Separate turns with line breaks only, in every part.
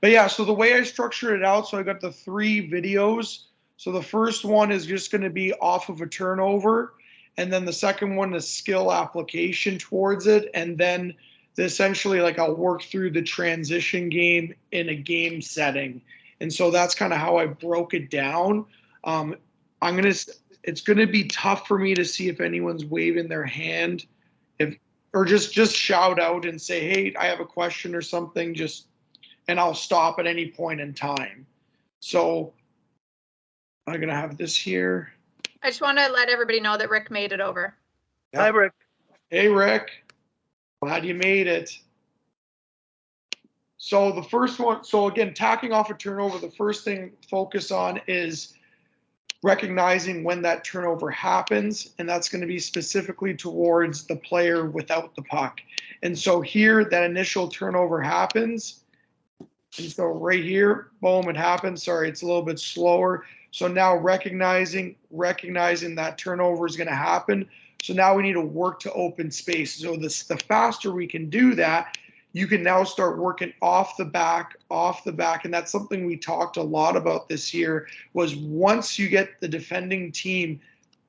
But yeah, so the way I structured it out, so I got the 3 videos. So the first one is just going to be off of a turnover, and then the second one is skill application towards it, and then essentially like I'll work through the transition game in a game setting. And so that's kind of how I broke it down. Um, I'm gonna. It's gonna be tough for me to see if anyone's waving their hand, if or just shout out and say, "Hey, I have a question" or something. Just and I'll stop at any point in time. So I'm gonna have this here.
I just want to let everybody know that Rick made it over.
Hi, Rick.
Hey, Rick. Glad you made it. So the first one, so again, tacking off a turnover, the first thing focus on is recognizing when that turnover happens, and that's going to be specifically towards the player without the puck. And so here, that initial turnover happens. And so right here, boom, it happens. Sorry, it's a little bit slower. So now recognizing that turnover is going to happen. So now we need to work to open space. So the faster we can do that, you can now start working off the back. And that's something we talked a lot about this year, was once you get the defending team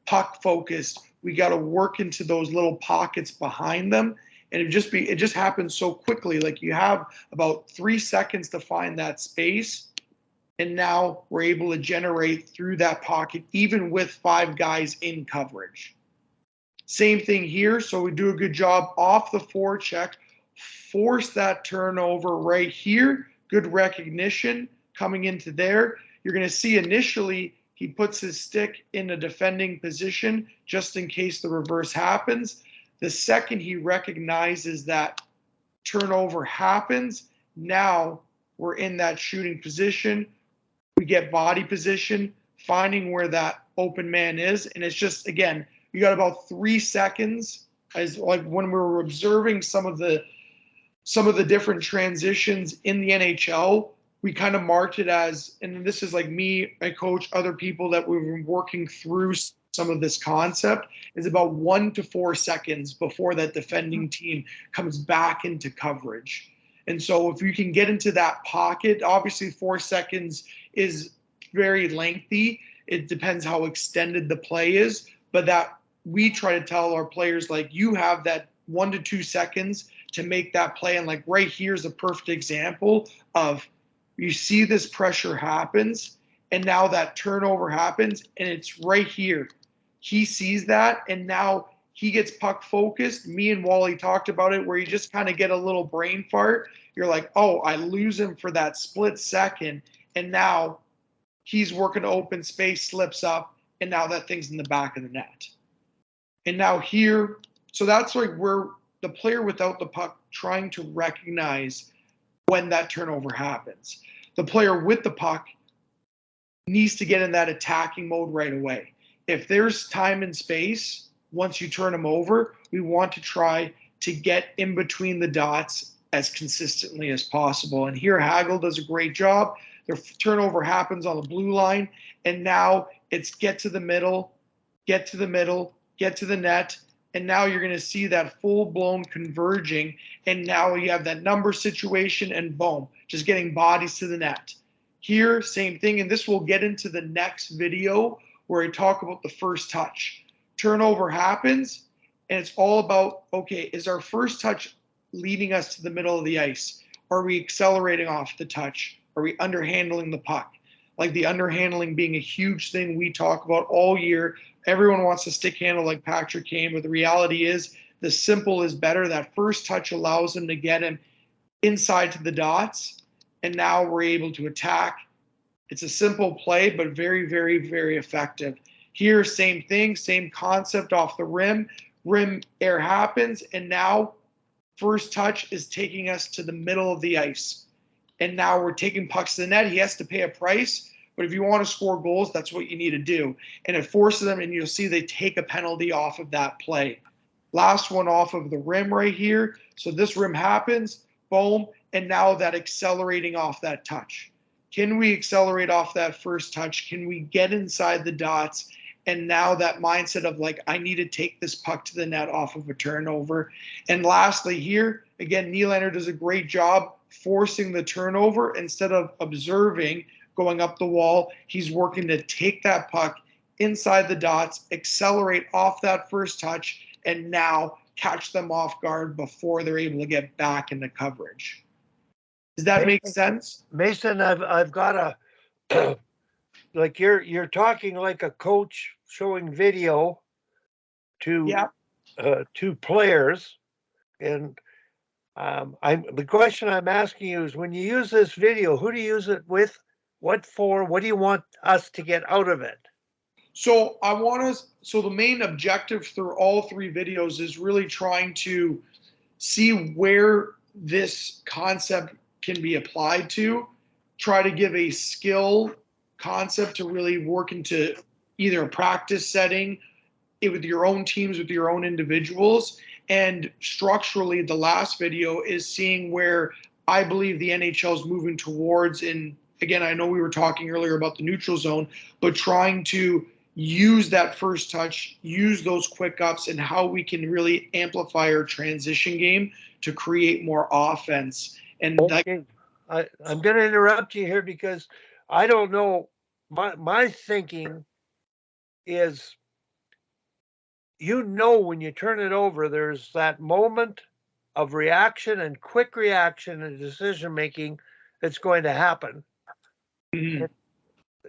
puck focused, we got to work into those little pockets behind them. And it just happens so quickly. Like you have about 3 seconds to find that space. And now we're able to generate through that pocket, even with 5 guys in coverage. Same thing here. So we do a good job off the forecheck, force that turnover right here. Good recognition coming into there. You're going to see initially he puts his stick in a defending position just in case the reverse happens. The second he recognizes that turnover happens, now we're in that shooting position. We get body position, finding where that open man is. And it's just, again, you got about 3 seconds, as like when we were observing some of the different transitions in the NHL, we kind of marked it as, and this is like me, my coach, other people that we've been working through some of this concept, is about 1 to 4 seconds before that defending team comes back into coverage. And so if you can get into that pocket, obviously 4 seconds is very lengthy. It depends how extended the play is, but that we try to tell our players, like, you have that 1 to 2 seconds to make that play. And like right here's a perfect example of, you see this pressure happens, and now that turnover happens, and it's right here. He sees that, and now he gets puck focused. Me and Wally talked about it, where you just kind of get a little brain fart. You're like, oh, I lose him for that split second, and now he's working open space, slips up, and now that thing's in the back of the net. And now here, so that's like where the player without the puck trying to recognize when that turnover happens. The player with the puck needs to get in that attacking mode right away. If there's time and space, once you turn them over, we want to try to get in between the dots as consistently as possible. And here Hagel does a great job. Their turnover happens on the blue line, and now it's get to the middle, get to the middle, get to the net, and now you're going to see that full-blown converging, and now you have that number situation, and boom, just getting bodies to the net. Here, same thing, and this will get into the next video where I talk about the first touch. Turnover happens, and it's all about, okay, is our first touch leading us to the middle of the ice? Are we accelerating off the touch? Are we underhandling the puck? Like the underhandling being a huge thing we talk about all year. Everyone wants to stick handle like Patrick Kane, but the reality is the simple is better. That first touch allows them to get him inside to the dots, and now we're able to attack. It's a simple play, but very, very, very effective. Here, same thing, same concept off the rim. Rim air happens, and now first touch is taking us to the middle of the ice. And now we're taking pucks to the net. He has to pay a price, but if you want to score goals, that's what you need to do. And it forces them, and you'll see they take a penalty off of that play. Last one off of the rim right here. So this rim happens, boom, and now that accelerating off that touch. Can we accelerate off that first touch? Can we get inside the dots? And now that mindset of like, I need to take this puck to the net off of a turnover. And lastly here, again, Nylander does a great job forcing the turnover instead of observing, going up the wall. He's working to take that puck inside the dots, accelerate off that first touch, and now catch them off guard before they're able to get back into coverage. Does that make sense?
Mason, I've got a like you're talking like a coach showing video to
Yeah.
to players, and the question I'm asking you is, when you use this video, who do you use it with? What for? What do you want us to get out of it?
So so the main objective through all three videos is really trying to see where this concept can be applied to, try to give a skill concept to really work into either a practice setting with your own teams, with your own individuals. And structurally, the last video is seeing where I believe the NHL is moving towards. And again, I know we were talking earlier about the neutral zone, but trying to use that first touch, use those quick ups, and how we can really amplify our transition game to create more offense. And
okay. I'm going to interrupt you here because I don't know. My thinking is, when you turn it over, there's that moment of reaction and quick reaction and decision making that's going to happen.
Mhm.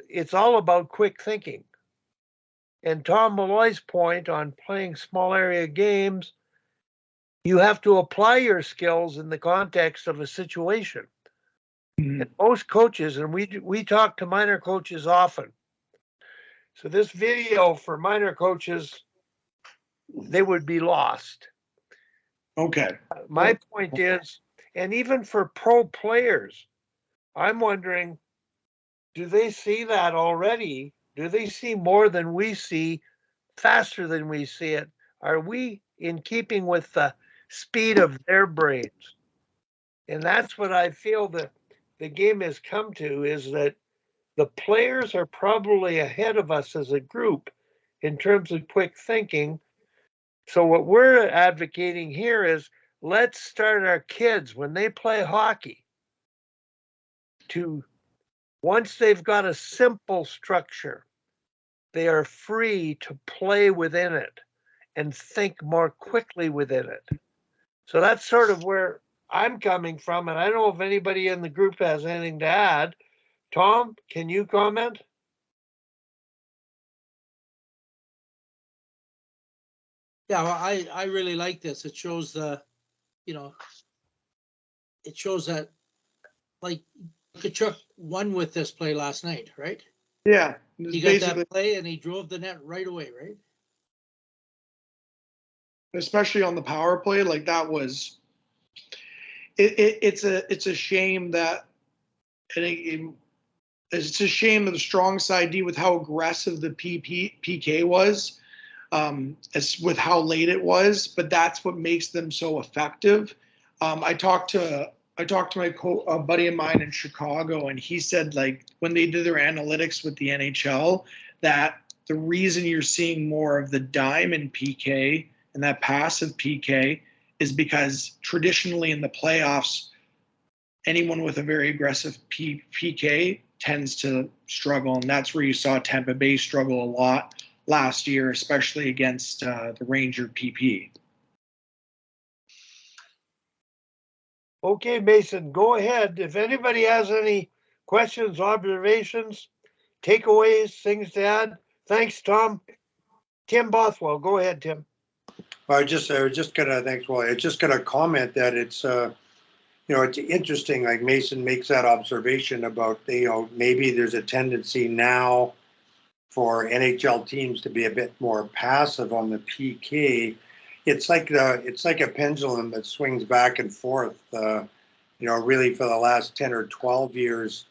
It's all about quick thinking. And Tom Malloy's point on playing small area games, you have to apply your skills in the context of a situation.
Mhm.
And most coaches, and we talk to minor coaches often. So this video for minor coaches, they would be lost.
Okay.
My point is, and even for pro players, I'm wondering, do they see that already? Do they see more than we see, faster than we see it? Are we in keeping with the speed of their brains? And that's what I feel that the game has come to, is that the players are probably ahead of us as a group in terms of quick thinking. So what we're advocating here is, let's start our kids when they play hockey to, once they've got a simple structure, they are free to play within it and think more quickly within it. So that's sort of where I'm coming from. And I don't know if anybody in the group has anything to add. Tom, can you comment?
Yeah, well, I really like this. It shows it shows that, like, Tkachuk won with this play last night, right?
Yeah.
He got that play and he drove the net right away, right?
Especially on the power play, like that was. It's a shame that, and it's a shame that the strong side D with how aggressive the PK was, as with how late it was, but that's what makes them so effective. I talked to my a buddy of mine in Chicago, and he said, like, when they did their analytics with the NHL, that the reason you're seeing more of the diamond PK and that passive PK is because traditionally in the playoffs, anyone with a very aggressive PK tends to struggle, and that's where you saw Tampa Bay struggle a lot last year, especially against the Ranger PP.
Okay, Mason, go ahead. If anybody has any questions, observations, takeaways, things to add. Thanks, Tom. Tim Bothwell, go ahead, Tim.
I was just gonna, thanks, Wally. I was just gonna comment that it's, it's interesting, like Mason makes that observation about, maybe there's a tendency now for NHL teams to be a bit more passive on the PK. It's like a pendulum that swings back and forth. Really for the last 10 or 12 years,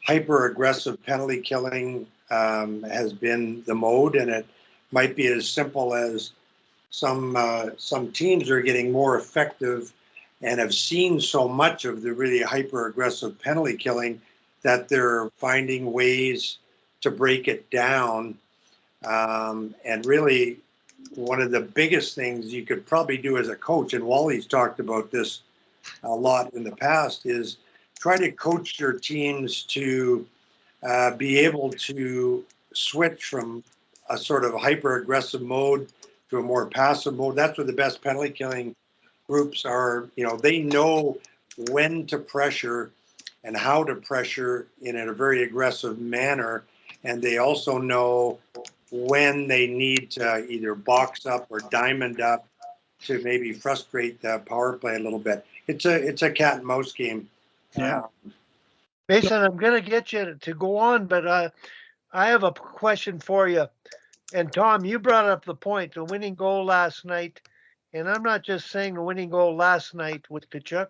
hyper aggressive penalty killing has been the mode, and it might be as simple as some teams are getting more effective and have seen so much of the really hyper aggressive penalty killing that they're finding ways to break it down. And really, one of the biggest things you could probably do as a coach, and Wally's talked about this a lot in the past, is try to coach your teams to be able to switch from a sort of hyper aggressive mode to a more passive mode. That's where the best penalty killing groups are. You know, they know when to pressure and how to pressure in a very aggressive manner. And they also know when they need to either box up or diamond up to maybe frustrate the power play a little bit. It's a cat and mouse game.
Yeah.
Mason, I'm going to get you to go on, but I have a question for you. And Tom, you brought up the point, the winning goal last night. And I'm not just saying the winning goal last night with Tkachuk,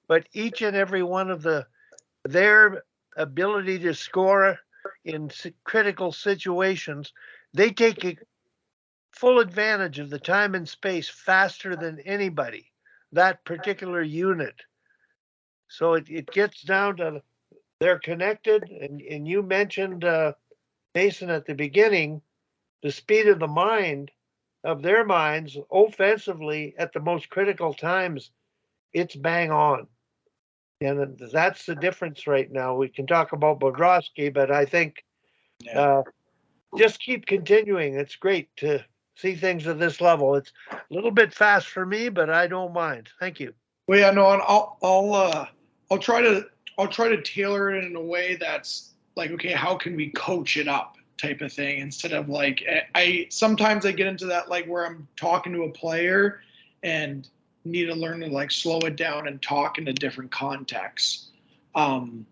but each and every one of their ability to score in critical situations, they take full advantage of the time and space faster than anybody, that particular unit. So it gets down to they're connected. And you mentioned, Mason, at the beginning, the speed of the mind of their minds offensively at the most critical times, it's bang on. And that's the difference right now. We can talk about Bobrovsky, but I think just keep continuing. It's great to see things at this level. It's a little bit fast for me, but I don't mind. Thank you.
Well, yeah, no, and I'll try to tailor it in a way that's like, okay, how can we coach it up type of thing, instead of like, I sometimes I get into that, like where I'm talking to a player and need to learn to like slow it down and talk in a different context. So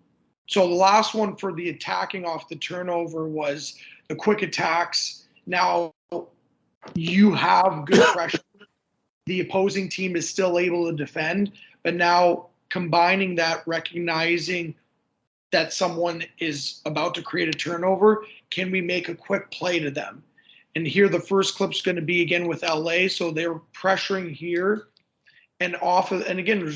the last one for the attacking off the turnover was the quick attacks. Now you have good pressure. The opposing team is still able to defend, but now combining that, recognizing that someone is about to create a turnover, can we make a quick play to them? And here the first clip's going to be again with LA. So they're pressuring here and off of, and again,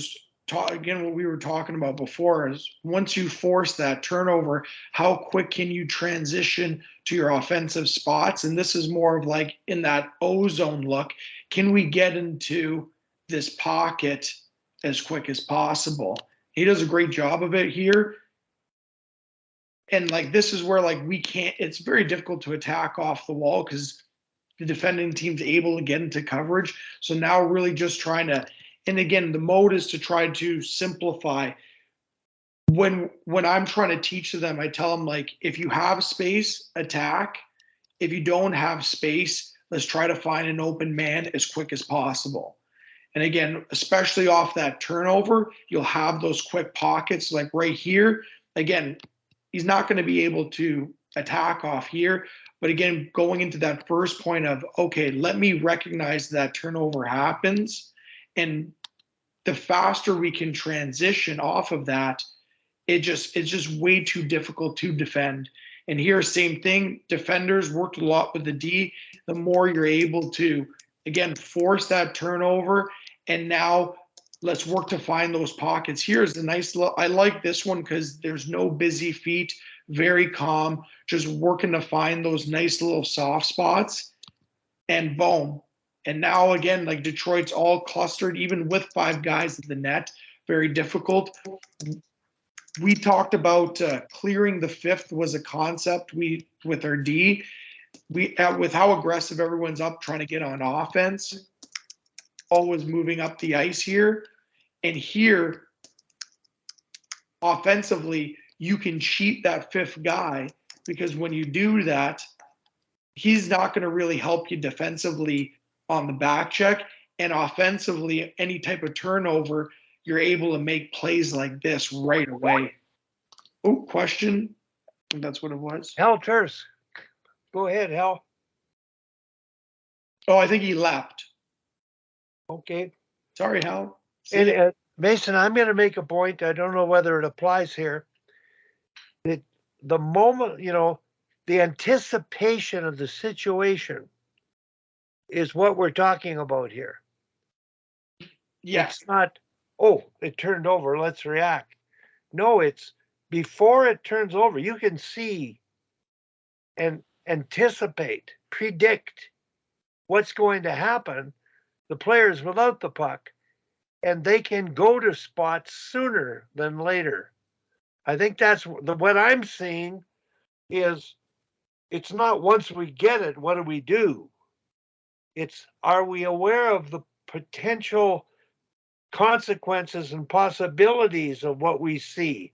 again, what we were talking about before is once you force that turnover, how quick can you transition to your offensive spots? And this is more of like in that O-zone look. Can we get into this pocket as quick as possible? He does a great job of it here. And like, this is where like we can't, it's very difficult to attack off the wall because the defending team's able to get into coverage. So now really just trying to, and again, the mode is to try to simplify. When I'm trying to teach to them, I tell them like, if you have space, attack. If you don't have space, let's try to find an open man as quick as possible. And again, especially off that turnover, you'll have those quick pockets like right here. Again, he's not going to be able to attack off here. But again, going into that first point of, okay, let me recognize that turnover happens. And the faster we can transition off of that, it's just way too difficult to defend. And here, same thing, defenders worked a lot with the D. The more you're able to, again, force that turnover. And now let's work to find those pockets. Here's the nice, I like this one because there's no busy feet, very calm, just working to find those nice little soft spots, and boom. And now again, like Detroit's all clustered, even with 5 guys at the net, very difficult. We talked about clearing the fifth was a concept with our D. With how aggressive everyone's up trying to get on offense, always moving up the ice here. And here, offensively, you can cheat that 5th guy, because when you do that, he's not going to really help you defensively on the back check. And offensively, any type of turnover, you're able to make plays like this right away. Oh, question. I think that's what it was.
Hal Terse. Go ahead, Hal.
Oh, I think he left.
Okay.
Sorry, Hal.
And Mason, I'm going to make a point. I don't know whether it applies here. That the moment, the anticipation of the situation is what we're talking about here.
Yes.
It's not, oh, it turned over, let's react. No, it's before it turns over, you can see and anticipate, predict what's going to happen. The players without the puck, and they can go to spots sooner than later. I think that's what I'm seeing is it's not once we get it, what do we do? It's are we aware of the potential consequences and possibilities of what we see?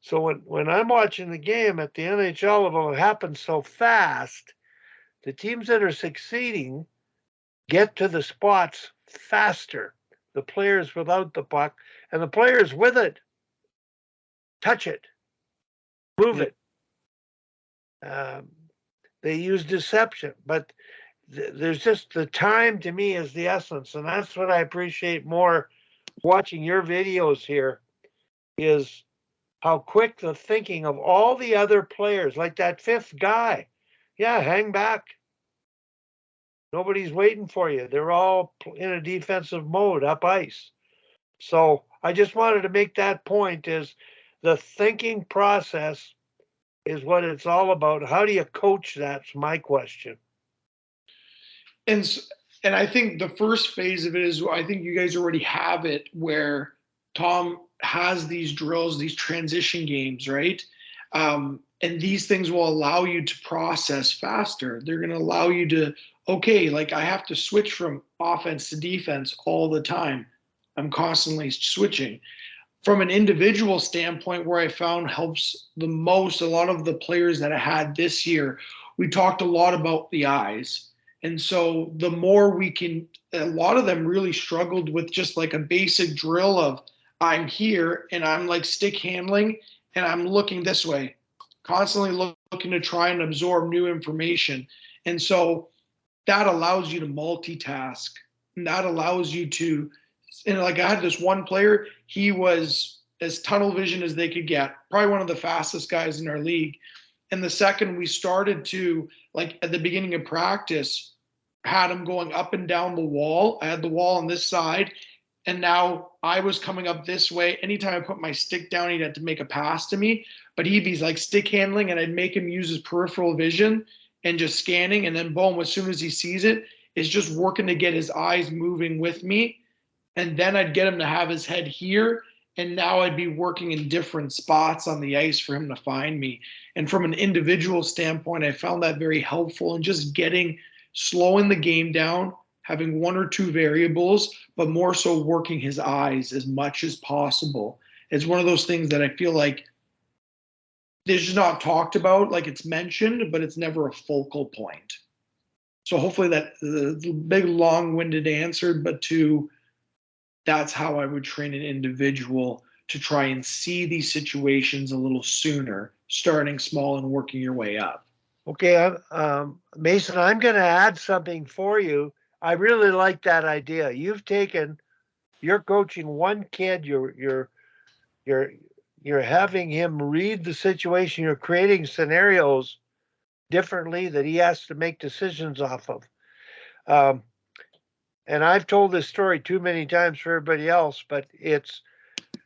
So when I'm watching the game at the NHL level, it happens so fast. The teams that are succeeding get to the spots faster. The players without the puck and the players with it touch it, move it. They use deception, but there's just the time to me is the essence, and that's what I appreciate more watching your videos here is how quick the thinking of all the other players, like that fifth guy. Yeah, hang back. Nobody's waiting for you. They're all in a defensive mode up ice. So I just wanted to make that point is the thinking process is what it's all about. How do you coach? That's my question.
And and I think the first phase of it is I think you guys already have it where Tom has these drills, these transition games, right? And these things will allow you to process faster. They're going to allow you to, okay, like I have to switch from offense to defense all the time. I'm constantly switching. From an individual standpoint, where I found helps the most, a lot of the players that I had this year, we talked a lot about the eyes. And so the more we can, a lot of them really struggled with just like a basic drill of I'm here and I'm like stick handling and I'm looking this way, constantly looking to try and absorb new information. And so that allows you to multitask. And that allows you to, and like I had this one player, he was as tunnel vision as they could get, probably one of the fastest guys in our league. And the second we started to, like at the beginning of practice, had him going up and down the wall. I had the wall on this side, and now I was coming up this way. Anytime I put my stick down, he'd have to make a pass to me. But he'd be like stick handling, and I'd make him use his peripheral vision and just scanning. And then boom, as soon as he sees it, it's just working to get his eyes moving with me. And then I'd get him to have his head here. And now I'd be working in different spots on the ice for him to find me. And from an individual standpoint, I found that very helpful in just slowing the game down, having one or two variables, but more so working his eyes as much as possible. It's one of those things that I feel like there's just not talked about, like it's mentioned, but it's never a focal point. So hopefully that the big long-winded answer, but that's how I would train an individual to try and see these situations a little sooner, starting small and working your way up.
Okay, Mason, I'm going to add something for you. I really like that idea. You're coaching one kid. You're having him read the situation. You're creating scenarios differently that he has to make decisions off of. And I've told this story too many times for everybody else, but it's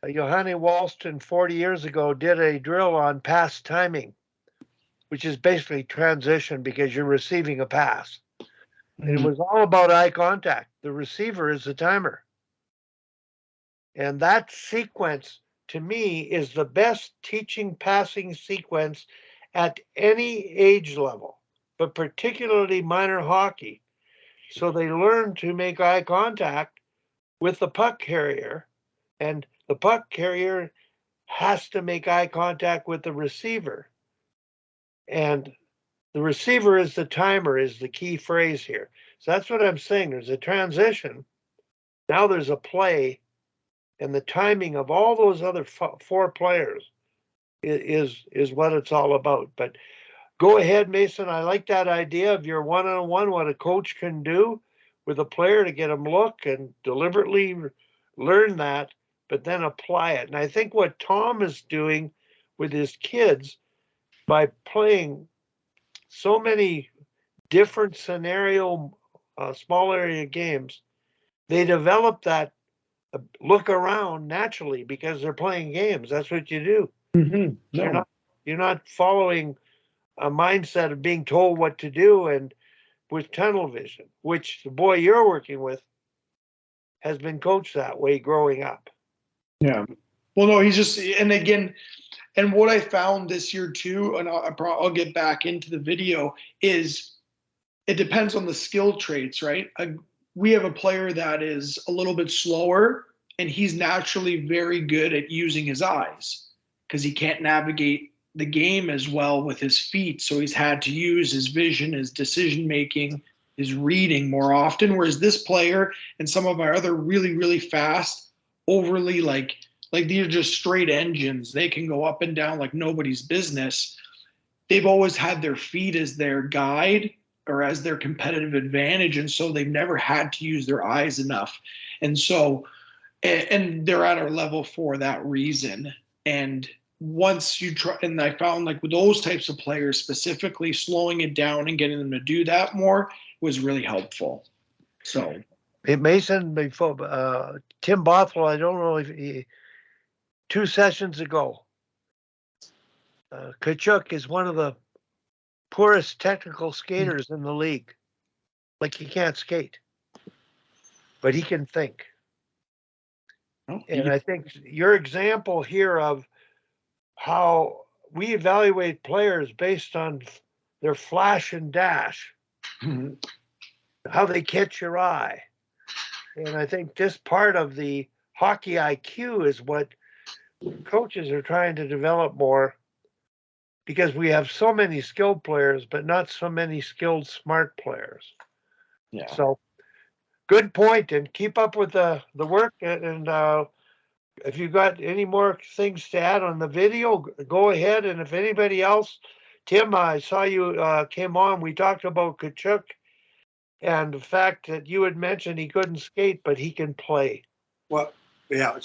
Johanny Walston 40 years ago did a drill on pass timing, which is basically transition because you're receiving a pass. And it was all about eye contact. The receiver is the timer. And that sequence, to me, is the best teaching passing sequence at any age level, but particularly minor hockey. So they learn to make eye contact with the puck carrier, and the puck carrier has to make eye contact with the receiver. And the receiver is the timer, is the key phrase here. So that's what I'm saying. There's a transition. Now there's a play, and the timing of all those other four players is what it's all about. But go ahead, Mason. I like that idea of your one-on-one, what a coach can do with a player to get them look and deliberately learn that, but then apply it. And I think what Tom is doing with his kids by playing so many different scenario, small area games, they develop that look around naturally because they're playing games. That's what you do.
Mm-hmm.
You're not following a mindset of being told what to do and with tunnel vision, which the boy you're working with has been coached that way growing up.
Yeah. Well, no, he's just, and again, and what I found this year too, and I'll get back into the video, is it depends on the skill traits, right? We have a player that is a little bit slower, and he's naturally very good at using his eyes because he can't navigate the game as well with his feet. So he's had to use his vision, his decision making, his reading more often. Whereas this player and some of our other really, really fast, overly like these are just straight engines. They can go up and down like nobody's business. They've always had their feet as their guide or as their competitive advantage. And so they've never had to use their eyes enough. And so, and they're at our level for that reason. And once you try, and I found like with those types of players specifically, slowing it down and getting them to do that more was really helpful. So.
Hey, Mason, before Tim Bothwell, I don't know if he, 2 sessions ago, Tkachuk is one of the poorest technical skaters in the league. Like he can't skate, but he can think. And I think your example here of how we evaluate players based on their flash and dash, how they catch your eye. And I think this part of the hockey IQ is what coaches are trying to develop more, because we have so many skilled players, but not so many skilled, smart players.
Yeah.
So good point, and keep up with the work. And if you've got any more things to add on the video, go ahead. And if anybody else, Tim, I saw you came on. We talked about Tkachuk and the fact that you had mentioned he couldn't skate, but he can play.
Well, yeah,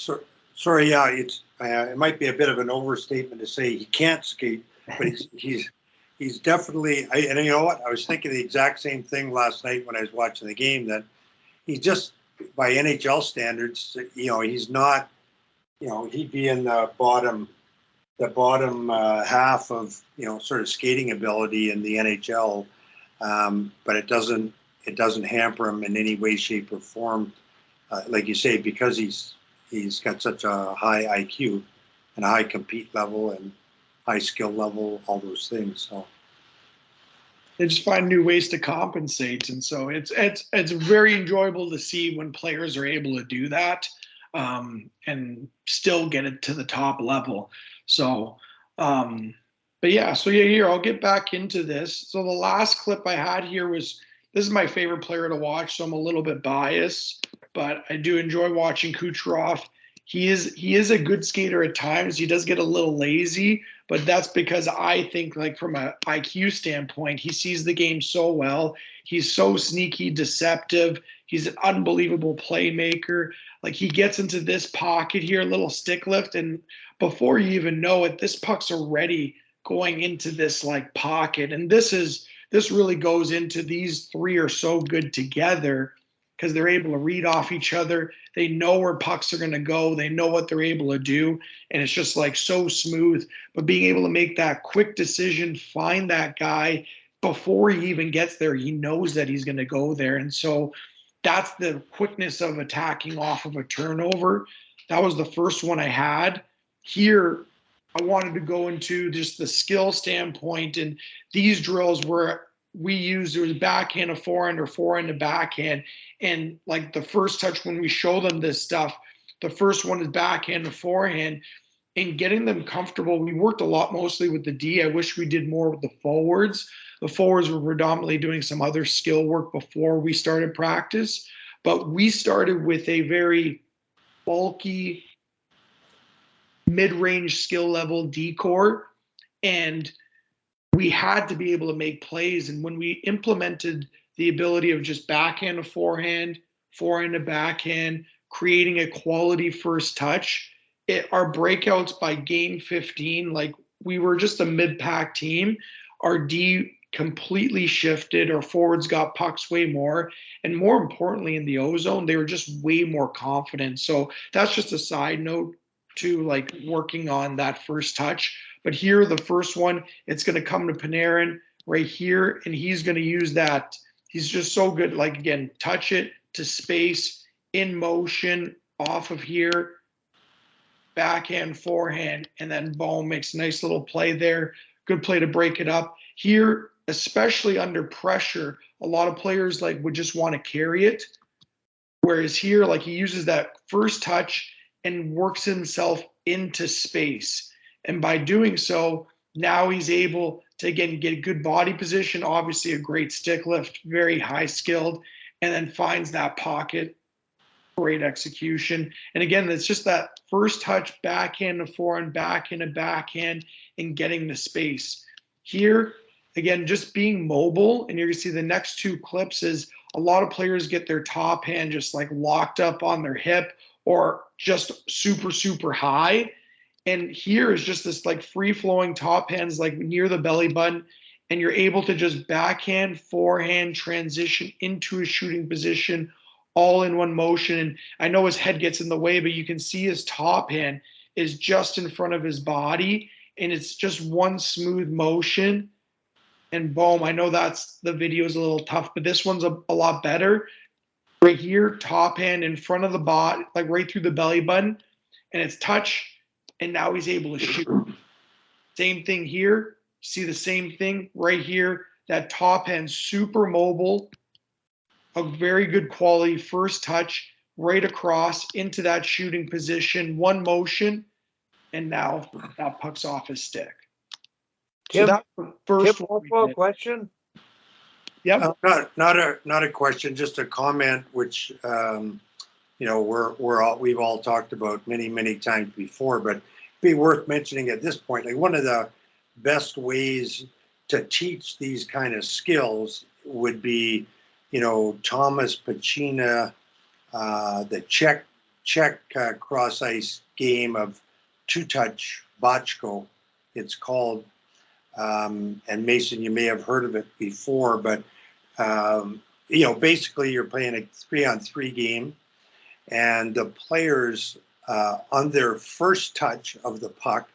sorry, yeah, it might be a bit of an overstatement to say he can't skate, but he's definitely. And you know what? I was thinking the exact same thing last night when I was watching the game. That he's just, by NHL standards, he's not. He'd be in the bottom half of sort of skating ability in the NHL, but it doesn't hamper him in any way, shape, or form. Like you say, because he's got such a high IQ and a high compete level and high skill level, all those things. So
they just find new ways to compensate, and so it's very enjoyable to see when players are able to do that and still get it to the top level. So, but yeah, here I'll get back into this. So the last clip I had here was, this is my favorite player to watch, so I'm a little bit biased, but I do enjoy watching Kucherov. He is a good skater at times. He does get a little lazy, but that's because I think, like, from an IQ standpoint, he sees the game so well. He's so sneaky, deceptive. He's an unbelievable playmaker. Like, he gets into this pocket here, a little stick lift, and before you even know it, this puck's already going into this like pocket. And this really goes into these three are so good together because they're able to read off each other. They know where pucks are going to go. They know what they're able to do. And it's just like so smooth. But being able to make that quick decision, find that guy before he even gets there, he knows that he's going to go there. And so that's the quickness of attacking off of a turnover. That was the first one I had. Here, I wanted to go into just the skill standpoint, and these drills where we used, there was backhand to forehand or forehand to backhand. And like the first touch, when we show them this stuff, the first one is backhand to forehand, and getting them comfortable. We worked a lot mostly with the D. I wish we did more with the forwards. The forwards were predominantly doing some other skill work before we started practice, but we started with a very bulky, mid-range skill level D-core, and we had to be able to make plays. And when we implemented the ability of just backhand to forehand, forehand to backhand, creating a quality first touch, our breakouts by game 15, like we were just a mid-pack team. Our D completely shifted. Our forwards got pucks way more. And more importantly, in the O-zone, they were just way more confident. So that's just a side note to like working on that first touch. But here, the first one, it's going to come to Panarin right here, and he's going to use that. He's just so good. Like, again, touch it to space, in motion off of here, backhand, forehand, and then Bohm makes a nice little play there. Good play to break it up. Here, especially under pressure, a lot of players like would just want to carry it. Whereas here, like he uses that first touch and works himself into space. And by doing so, now he's able to, again, get a good body position, obviously a great stick lift, very high skilled, and then finds that pocket. Great execution. And again, it's just that first touch, backhand to forehand, backhand to backhand, and getting the space. Here, again, just being mobile, and you're gonna see the next two clips is a lot of players get their top hand just like locked up on their hip or just super, super high. And here is just this like free flowing top hands like near the belly button, and you're able to just backhand, forehand, transition into a shooting position all in one motion. And I know his head gets in the way, but you can see his top hand is just in front of his body, and it's just one smooth motion. And boom, I know that's the video is a little tough, but this one's a lot better. Right here, top hand in front of the bot, like right through the belly button, and it's touch, and now he's able to shoot. Same thing here. See the same thing right here. That top hand, super mobile, a very good quality first touch right across into that shooting position, one motion, and now that puck's off his stick.
Tim,
so that's the first
Tim,
one we
one
did.
question?
Yep.
Not a question, just a comment, which, you know, we've all talked about many times before, but be worth mentioning at this point. Like one of the best ways to teach these kind of skills would be, you know, Thomas Pacina, the Czech cross ice game of two-touch botchko, it's called. And Mason, you may have heard of it before, but you know, basically you're playing a 3-on-3 game, and the players on their first touch of the puck,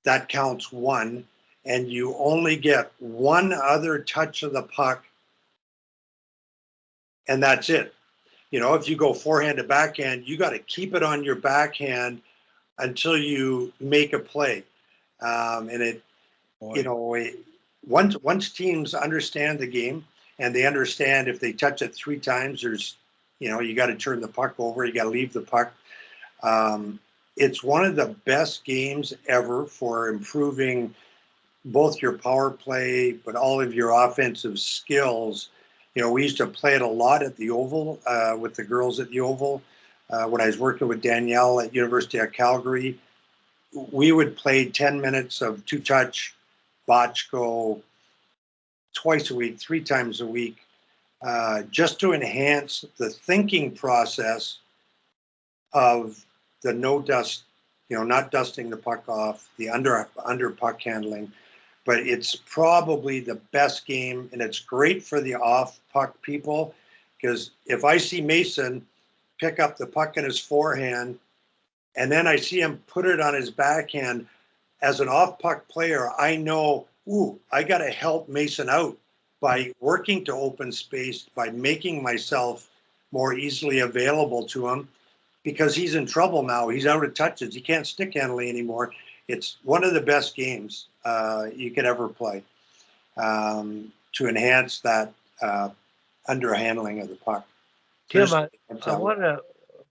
that counts one, and you only get one other touch of the puck, and that's it. You know, if you go forehand to backhand, you got to keep it on your backhand until you make a play, and it. You know, once teams understand the game and they understand if they touch it 3 times, there's, you know, you got to turn the puck over, you got to leave the puck. It's one of the best games ever for improving both your power play, but all of your offensive skills. You know, we used to play it a lot at the Oval with the girls at the Oval. When I was working with Danielle at University of Calgary, we would play 10 minutes of two-touch botchko twice a week, 3 times a week, just to enhance the thinking process of the no dust, you know, not dusting the puck off, the under puck handling. But it's probably the best game, and it's great for the off puck people, because if I see Mason pick up the puck in his forehand and then I see him put it on his backhand, as an off-puck player, I know, I got to help Mason out by working to open space, by making myself more easily available to him, because he's in trouble now. He's out of touches. He can't stick handling anymore. It's one of the best games you could ever play to enhance that underhandling of the puck.
Tim, I want to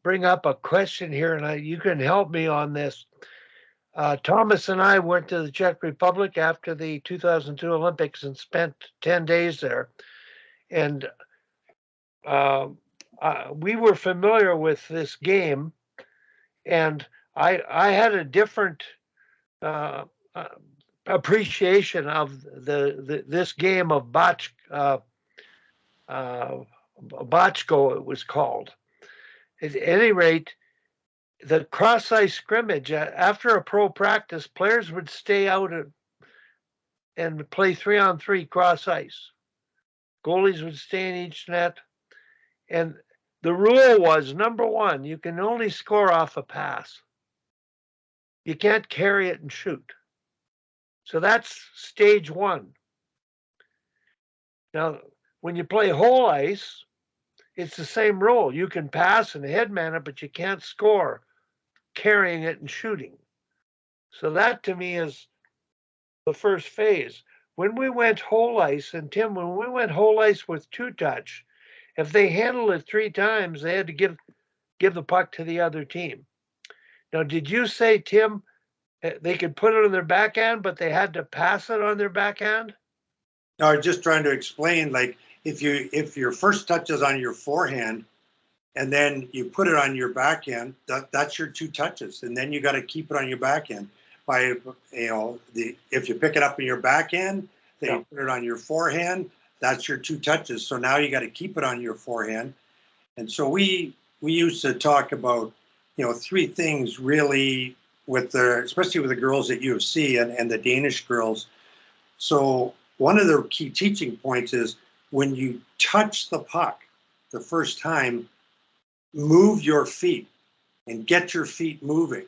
bring up a question here, and you can help me on this. Thomas and I went to the Czech Republic after the 2002 Olympics and spent 10 days there. And we were familiar with this game, and I had a different appreciation of this game of botchko, it was called. At any rate, the cross-ice scrimmage, after a pro practice, players would stay out and play 3-on-3 cross-ice. Goalies would stay in each net. And the rule was, number 1, you can only score off a pass. You can't carry it and shoot. So that's stage 1. Now, when you play whole ice, it's the same rule. You can pass and headman it, but you can't score carrying it and shooting. So that to me is the first phase. When we went whole ice, and Tim, when we went whole ice with two touch, if they handled it 3 times, they had to give the puck to the other team. Now, did you say, Tim, they could put it on their backhand, but they had to pass it on their backhand?
No, I was just trying to explain, like, if your first touch is on your forehand and then you put it on your backhand, that's your 2 touches. And then you got to keep it on your backhand. By, if you pick it up in your backhand, then you put it on your forehand, that's your 2 touches. So now you got to keep it on your forehand. And so we used to talk about, 3 things really especially with the girls at U of C and the Danish girls. So one of the key teaching points is when you touch the puck the first time, move your feet and get your feet moving.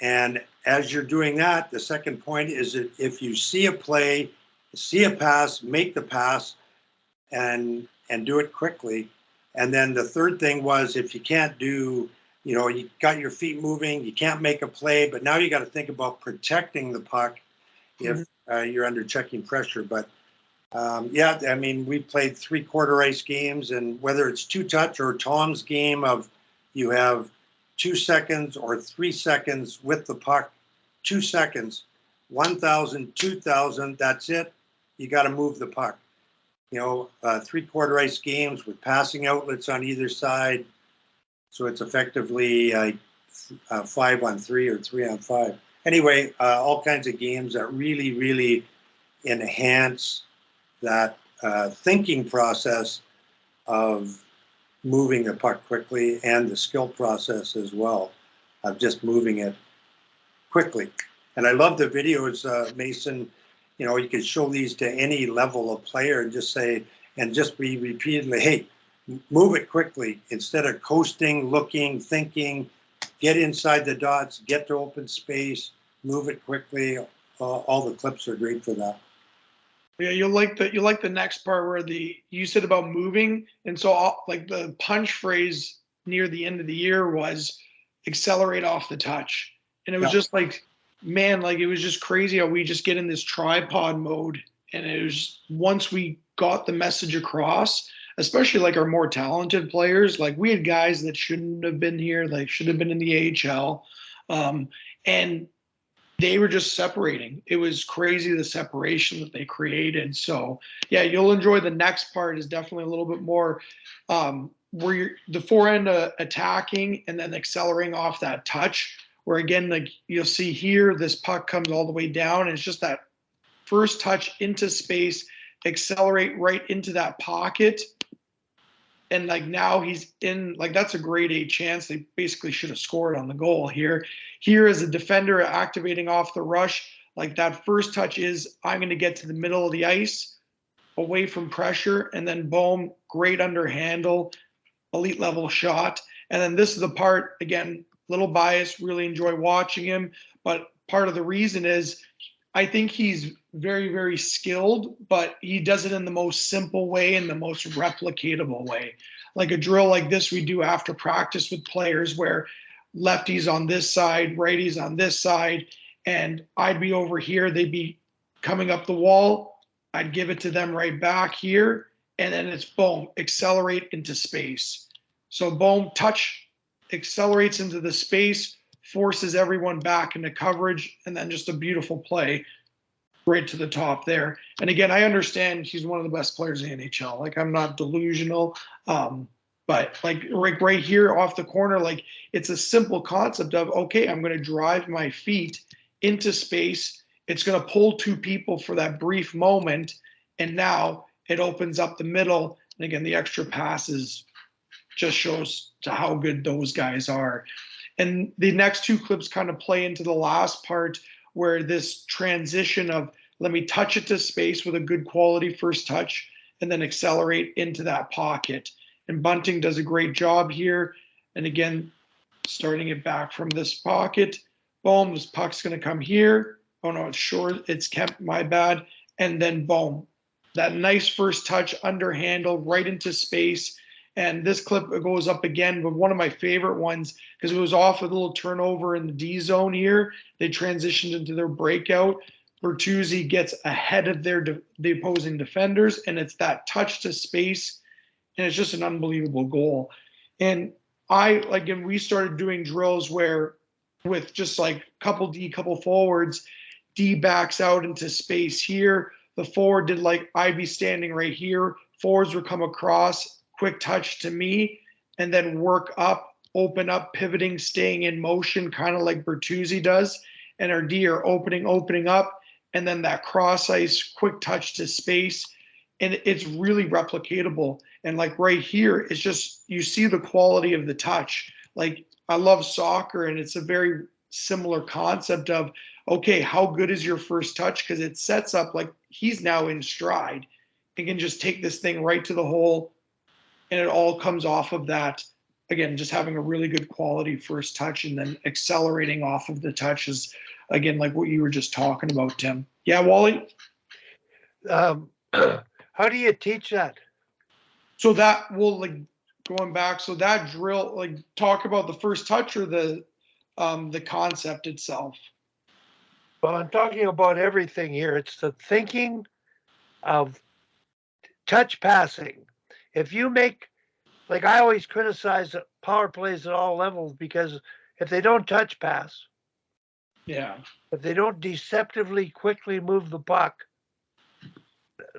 And as you're doing that, the second point is that if you see a play, see a pass, make the pass and do it quickly. And then the third thing was, if you can't do, you got your feet moving, you can't make a play, but now you got to think about protecting the puck if you're under checking pressure. But we played 3/4 ice games, and whether it's 2 touch or Tom's game of you have 2 seconds or 3 seconds with the puck, 2 seconds, 1,000, 2,000, that's it. You got to move the puck. 3/4 ice games with passing outlets on either side. So it's effectively 5-on-3 or 3-on-5. Anyway, all kinds of games that really, really enhance that thinking process of moving the puck quickly and the skill process as well of just moving it quickly. And I love the videos, Mason. You could show these to any level of player and just be repeatedly, hey, move it quickly instead of coasting, looking, thinking, get inside the dots, get to open space, move it quickly. All the clips are great for that.
Yeah, you like the next part where you said about moving, and so like the punch phrase near the end of the year was accelerate off the touch, and it was just like, man, like it was just crazy how we just get in this tripod mode, and it was once we got the message across, especially like our more talented players, like we had guys that shouldn't have been here, like should have been in the AHL, and they were just separating. It was crazy the separation that they created. So yeah, you'll enjoy the next part is definitely a little bit more where you're the forehand attacking and then accelerating off that touch. Where again, like you'll see here, this puck comes all the way down, and it's just that first touch into space, accelerate right into that pocket. And like now he's in, like that's a grade A chance. They basically should have scored on the goal here. Here as a defender activating off the rush, like that first touch is, I'm going to get to the middle of the ice, away from pressure, and then boom, great under handle, elite level shot. And then this is the part, again, little bias, really enjoy watching him. But part of the reason is I think he's very, very skilled, but he does it in the most simple way and the most replicatable way. Like a drill like this we do after practice with players where lefties on this side, righties on this side, and I'd be over here, they'd be coming up the wall, I'd give it to them right back here, and then it's boom, accelerate into space. So boom, touch, accelerates into the space, forces everyone back into coverage, and then just a beautiful play right to the top there. And again, I understand he's one of the best players in the NHL. Like I'm not delusional, but like right here off the corner, like it's a simple concept of, okay, I'm going to drive my feet into space. It's going to pull 2 people for that brief moment. And now it opens up the middle. And again, the extra passes just shows to how good those guys are. And the next 2 clips kind of play into the last part where this transition of let me touch it to space with a good quality first touch and then accelerate into that pocket. And Bunting does a great job here. And again, starting it back from this pocket, boom, this puck's going to come here. Oh no, it's short, it's kept, my bad. And then boom, that nice first touch underhandle right into space. And this clip goes up again, but one of my favorite ones, because it was off a little turnover in the D zone here. They transitioned into their breakout. Bertuzzi gets ahead of the opposing defenders, and it's that touch to space, and it's just an unbelievable goal. And and we started doing drills where with just like couple D, couple forwards, D backs out into space here. The forward did like I'd be standing right here. Forwards would come across, quick touch to me, and then work up, open up, pivoting, staying in motion, kind of like Bertuzzi does. And our D are opening up, and then that cross ice, quick touch to space. And it's really replicatable. And like right here, it's just, you see the quality of the touch. Like I love soccer, and it's a very similar concept of, okay, how good is your first touch? Because it sets up like he's now in stride and can just take this thing right to the hole. And it all comes off of that. Again, just having a really good quality first touch and then accelerating off of the touches. Again, like what you were just talking about, Tim. Yeah, Wally?
How do you teach that?
So that will, like, going back, so that drill, like, talk about the first touch or the concept itself?
Well, I'm talking about everything here. It's the thinking of touch passing. If you make, like I always criticize power plays at all levels, because if they don't touch pass,
Yeah.
if they don't deceptively quickly move the puck,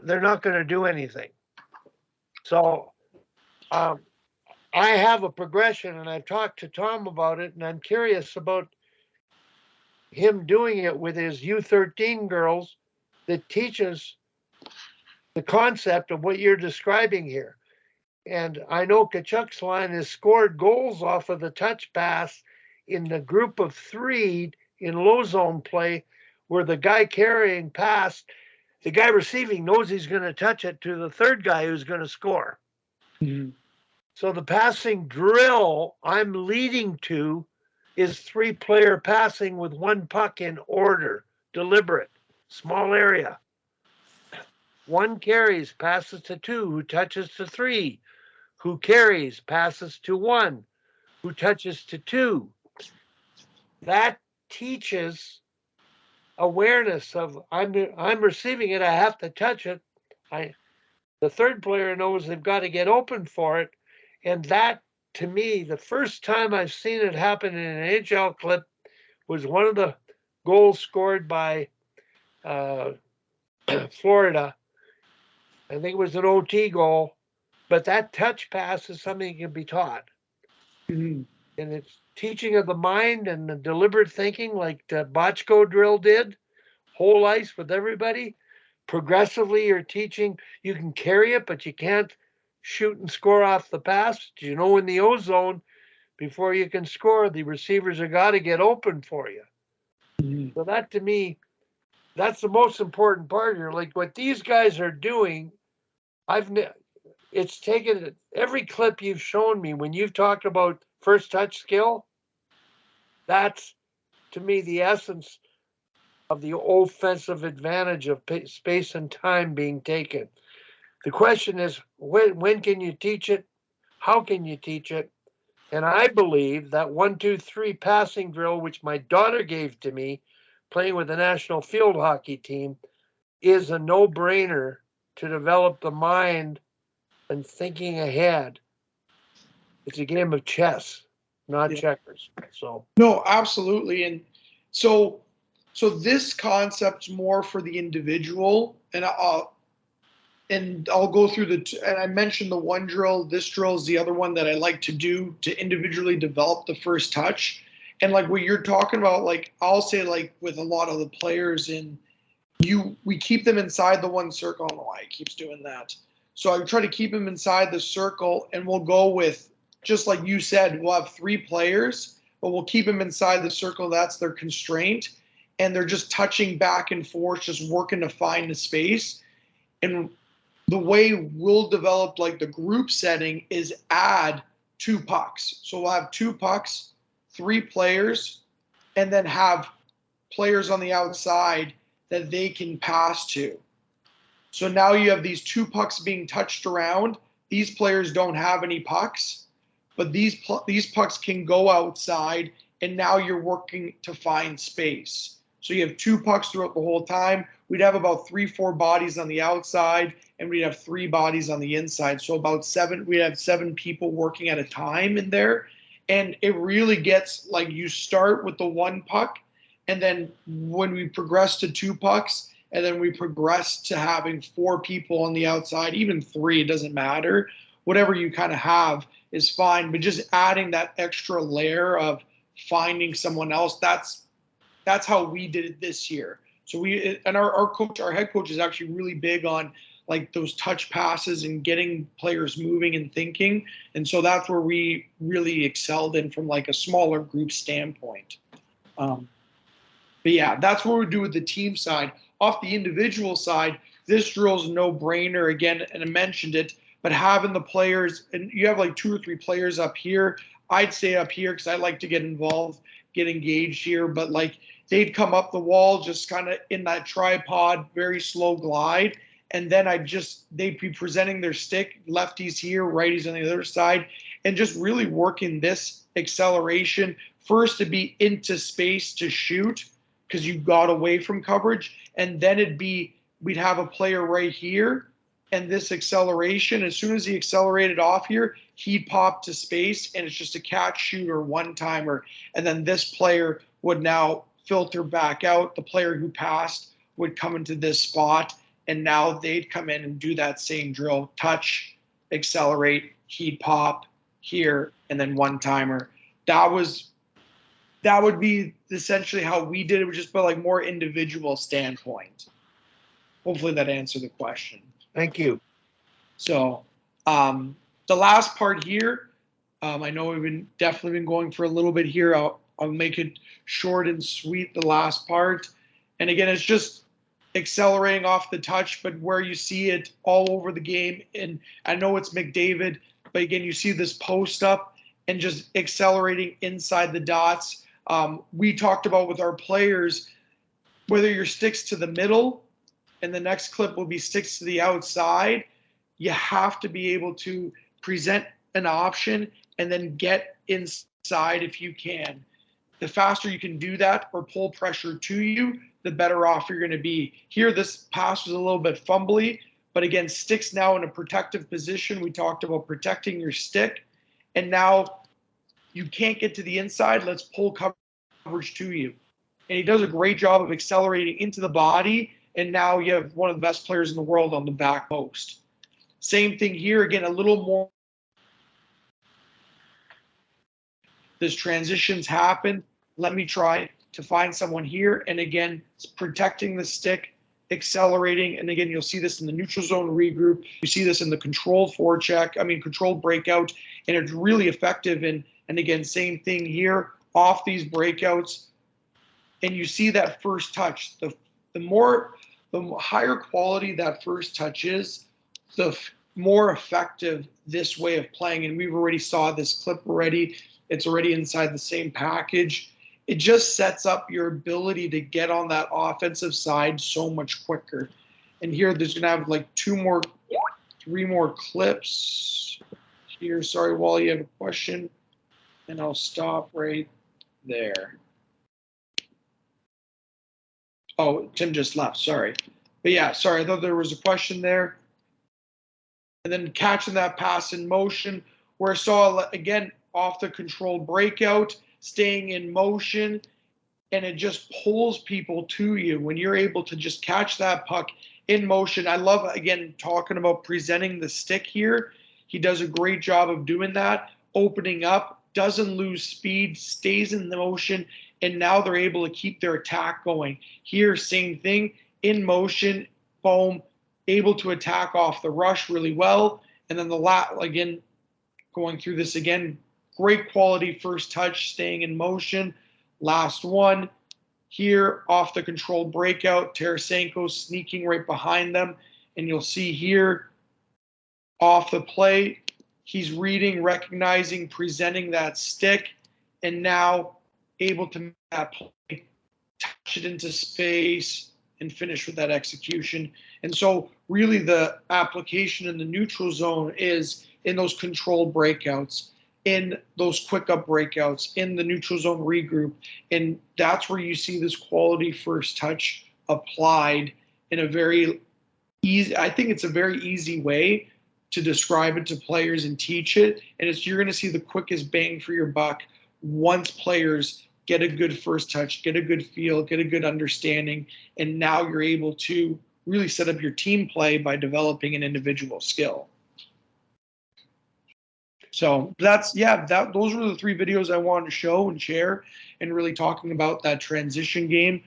they're not going to do anything. So I have a progression, and I've talked to Tom about it, and I'm curious about him doing it with his U13 girls that teaches the concept of what you're describing here. And I know Tkachuk's line has scored goals off of the touch pass in the group of three in low zone play, where the guy carrying pass, the guy receiving knows he's going to touch it to the third guy who's going to score.
Mm-hmm.
So the passing drill I'm leading to is 3-player passing with one puck in order, deliberate, small area. One carries, passes to 2, who touches to 3, who carries, passes to 1, who touches to 2. That teaches awareness of I'm receiving it, I have to touch it. The third player knows they've got to get open for it. And that, to me, the first time I've seen it happen in an NHL clip was one of the goals scored by Florida. I think it was an OT goal, but that touch pass is something that can be taught.
Mm-hmm.
And it's teaching of the mind and the deliberate thinking, like the Bochco drill did, whole ice with everybody. Progressively, you're teaching, you can carry it, but you can't shoot and score off the pass. You know, in the O zone, before you can score, the receivers have got to get open for you.
Mm-hmm.
So that, to me, that's the most important part here. Like what these guys are doing, it's taken every clip you've shown me when you've talked about first touch skill. That's, to me, the essence of the offensive advantage of space and time being taken. The question is, when can you teach it? How can you teach it? And I believe that 1-2-3 passing drill, which my daughter gave to me, playing with the national field hockey team, is a no-brainer to develop the mind and thinking ahead. It's a game of chess, not checkers. So
No, absolutely. And so this concept's more for the individual, and I'll go through and I mentioned the one drill. This drill is the other one that I like to do to individually develop the first touch. And like what you're talking about, like I'll say, like with a lot of the players we keep them inside the one circle. I don't know why it keeps doing that. So I try to keep them inside the circle, and we'll go with, just like you said, we'll have 3 players, but we'll keep them inside the circle. That's their constraint. And they're just touching back and forth, just working to find the space. And the way we'll develop like the group setting is add 2 pucks. So we'll have 2 pucks, 3 players, and then have players on the outside that they can pass to. So now you have these 2 pucks being touched around. These players don't have any pucks, but these pucks can go outside, and now you're working to find space. So you have 2 pucks throughout the whole time. We'd have about 3-4 bodies on the outside, and we'd have 3 bodies on the inside. So about 7, we'd have 7 people working at a time in there. And it really gets like you start with the 1 puck, and then when we progress to 2 pucks, and then we progress to having 4 people on the outside, even 3, it doesn't matter. Whatever you kind of have is fine, but just adding that extra layer of finding someone else, that's how we did it this year. So our head coach is actually really big on like those touch passes and getting players moving and thinking. And so that's where we really excelled in from like a smaller group standpoint. But yeah, that's what we do with the team side. Off the individual side, this drill's no brainer again, and I mentioned it, but having the players, and you have like 2 or 3 players up here. I'd say up here because I like to get involved, get engaged here, but like they'd come up the wall just kind of in that tripod, very slow glide. And then they'd be presenting their stick, lefties here, righties on the other side, and just really working this acceleration first to be into space to shoot because you got away from coverage. And then we'd have a player right here, and this acceleration, as soon as he accelerated off here, he'd pop to space, and it's just a catch, shoot, or one-timer. And then this player would now filter back out. The player who passed would come into this spot, and now they'd come in and do that same drill, touch, accelerate, he'd pop here, and then one-timer. That would be essentially how we did it, just by like more individual standpoint. Hopefully that answered the question.
Thank you.
So the last part here, I know we've definitely been going for a little bit here. I'll make it short and sweet, the last part. And again, it's just accelerating off the touch, but where you see it all over the game. And I know it's McDavid, but again, you see this post up and just accelerating inside the dots. We talked about with our players, whether your sticks to the middle and the next clip will be sticks to the outside, you have to be able to present an option and then get inside if you can. The faster you can do that or pull pressure to you, the better off you're going to be. Here, this pass was a little bit fumbly, but again, sticks now in a protective position. We talked about protecting your stick, and now you can't get to the inside. Let's pull coverage to you. And he does a great job of accelerating into the body, and now you have one of the best players in the world on the back post. Same thing here, again, a little more. This transitions happen. Let me try to find someone here. And again, it's protecting the stick, accelerating. And again, you'll see this in the neutral zone regroup. You see this in the controlled controlled breakout. And it's really effective. And again, same thing here, off these breakouts. And you see that first touch. The higher quality that first touch is, the more effective this way of playing. And we've already saw this clip already. It's already inside the same package. It just sets up your ability to get on that offensive side so much quicker. And here there's going to have like 3 more clips here. Sorry, Wally, you have a question? And I'll stop right there. Oh, Tim just left, sorry. But yeah, sorry, I thought there was a question there. And then catching that pass in motion, where I saw, again, off the controlled breakout, staying in motion, and it just pulls people to you when you're able to just catch that puck in motion. I love, again, talking about presenting the stick here. He does a great job of doing that, opening up, doesn't lose speed, stays in the motion, and now they're able to keep their attack going. Here, same thing, in motion, boom, able to attack off the rush really well. And then again, going through this again, great quality first touch, staying in motion. Last one here, off the controlled breakout, Tarasenko sneaking right behind them. And you'll see here, off the play, he's reading, recognizing, presenting that stick, and now able to make that play, touch it into space, and finish with that execution. And so really the application in the neutral zone is in those controlled breakouts, in those quick up breakouts, in the neutral zone regroup. And that's where you see this quality first touch applied in a very easy, I think it's a very easy way to describe it to players and teach it. And it's, you're going to see the quickest bang for your buck once players get a good first touch, get a good feel, get a good understanding. And now you're able to really set up your team play by developing an individual skill. So that's, yeah, those were the 3 videos I wanted to show and share, and really talking about that transition game.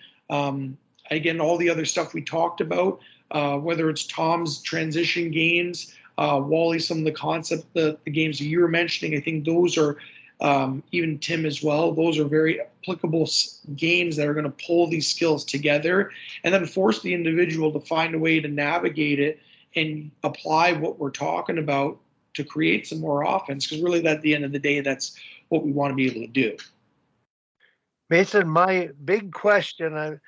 Again, all the other stuff we talked about, whether it's Tom's transition games, Wally, some of the concept, the games that you were mentioning, I think those are, even Tim as well, those are very applicable games that are going to pull these skills together and then force the individual to find a way to navigate it and apply what we're talking about to create some more offense. Because really, at the end of the day, that's what we want to be able to do.
Mason, my big question,